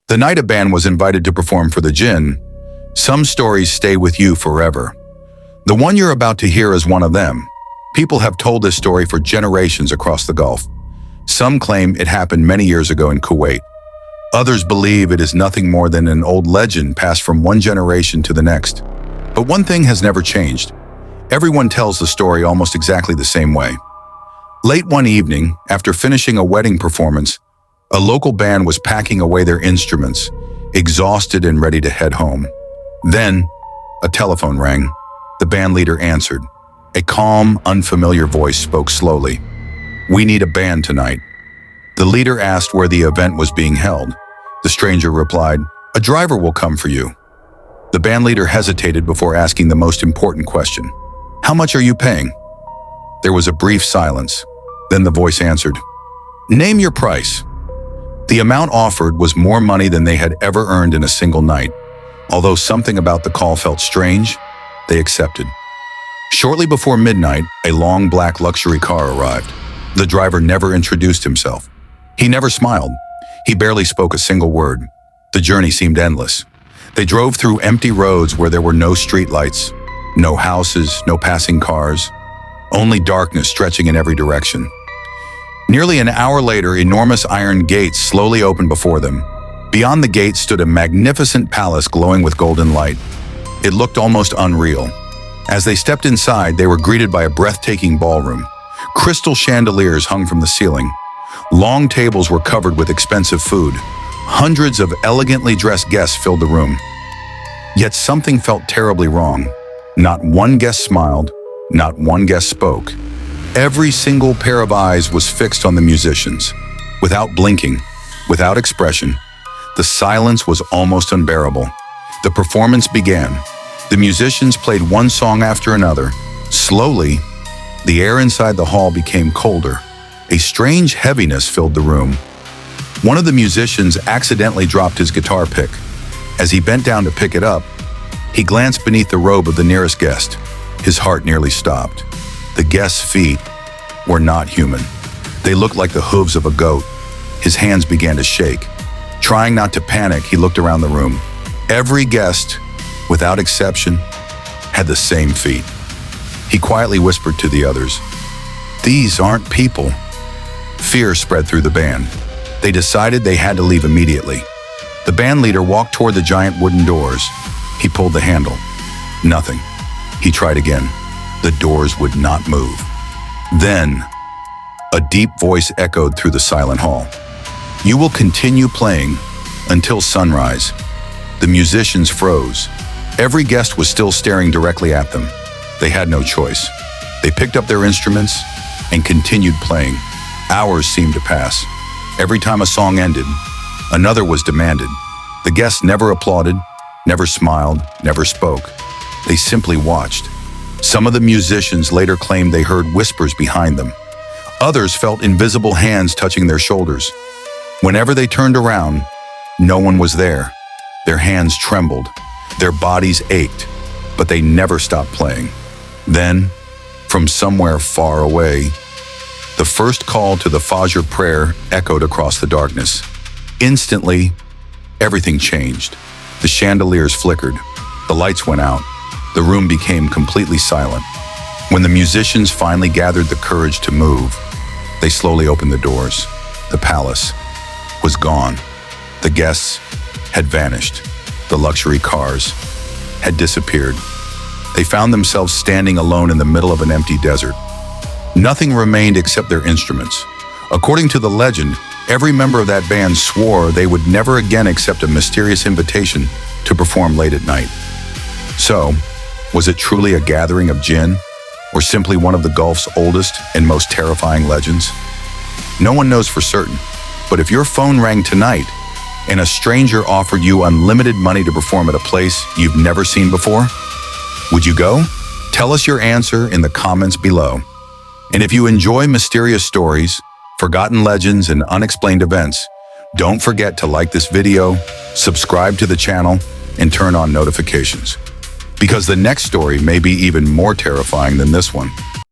The night a band was invited to perform for the Jinn, some stories stay with you forever. The one you're about to hear is one of them. People have told this story for generations across the Gulf. Some claim it happened many years ago in Kuwait. Others believe it is nothing more than an old legend passed from one generation to the next. But one thing has never changed. Everyone tells the story almost exactly the same way. Late one evening, after finishing a wedding performance, a local band was packing away their instruments, exhausted and ready to head home. Then, a telephone rang. The band leader answered. A calm, unfamiliar voice spoke slowly. "We need a band tonight." The leader asked where the event was being held. The stranger replied, "A driver will come for you." The band leader hesitated before asking the most important question. "How much are you paying?" There was a brief silence. Then the voice answered, "Name your price." The amount offered was more money than they had ever earned in a single night. Although something about the call felt strange, they accepted. Shortly before midnight, a long black luxury car arrived. The driver never introduced himself. He never smiled. He barely spoke a single word. The journey seemed endless. They drove through empty roads where there were no streetlights, no houses, no passing cars, only darkness stretching in every direction. Nearly an hour later, enormous iron gates slowly opened before them. Beyond the gate stood a magnificent palace glowing with golden light. It looked almost unreal. As they stepped inside, they were greeted by a breathtaking ballroom. Crystal chandeliers hung from the ceiling. Long tables were covered with expensive food. Hundreds of elegantly dressed guests filled the room. Yet something felt terribly wrong. Not one guest smiled, not one guest spoke. Every single pair of eyes was fixed on the musicians. Without blinking, without expression, the silence was almost unbearable. The performance began. The musicians played one song after another. Slowly, the air inside the hall became colder. A strange heaviness filled the room. One of the musicians accidentally dropped his guitar pick. As he bent down to pick it up, he glanced beneath the robe of the nearest guest. His heart nearly stopped. The guest's feet were not human. They looked like the hooves of a goat. His hands began to shake. Trying not to panic, he looked around the room. Every guest, without exception, had the same feet. He quietly whispered to the others, "These aren't people." Fear spread through the band. They decided they had to leave immediately. The band leader walked toward the giant wooden doors. He pulled the handle. Nothing. He tried again. The doors would not move. Then, a deep voice echoed through the silent hall. "You will continue playing until sunrise." The musicians froze. Every guest was still staring directly at them. They had no choice. They picked up their instruments and continued playing. Hours seemed to pass. Every time a song ended, another was demanded. The guests never applauded, never smiled, never spoke. They simply watched. Some of the musicians later claimed they heard whispers behind them. Others felt invisible hands touching their shoulders. Whenever they turned around, no one was there. Their hands trembled. Their bodies ached, but they never stopped playing. Then, from somewhere far away, the first call to the Fajr prayer echoed across the darkness. Instantly, everything changed. The chandeliers flickered. The lights went out. The room became completely silent. When the musicians finally gathered the courage to move, they slowly opened the doors. The palace was gone. The guests had vanished. The luxury cars had disappeared. They found themselves standing alone in the middle of an empty desert. Nothing remained except their instruments. According to the legend, every member of that band swore they would never again accept a mysterious invitation to perform late at night. So, was it truly a gathering of Jinn, or simply one of the Gulf's oldest and most terrifying legends? No one knows for certain, but if your phone rang tonight and a stranger offered you unlimited money to perform at a place you've never seen before, would you go? Tell us your answer in the comments below. And if you enjoy mysterious stories, forgotten legends, and unexplained events, don't forget to like this video, subscribe to the channel, and turn on notifications. Because the next story may be even more terrifying than this one.